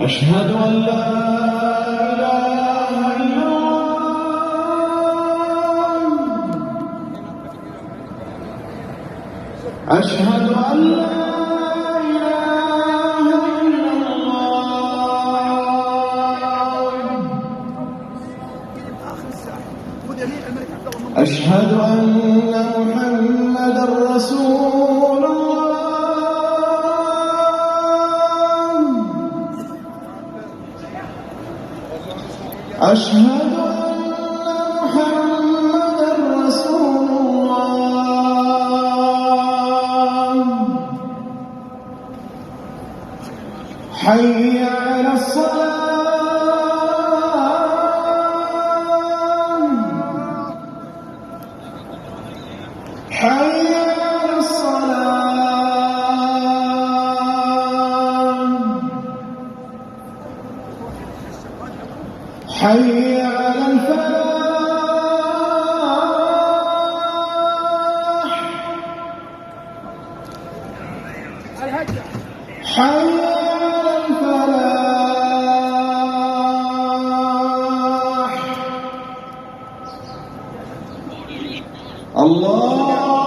أشهد أن لا إله إلا الله. أشهد أن لا إله إلا الله. أشهد أن محمدًا رسول الله. أشهد أن محمدًا رسول الله. حي على الصلاة. حي على الصلاة. حي على الفلاح. حي على الفلاح. الله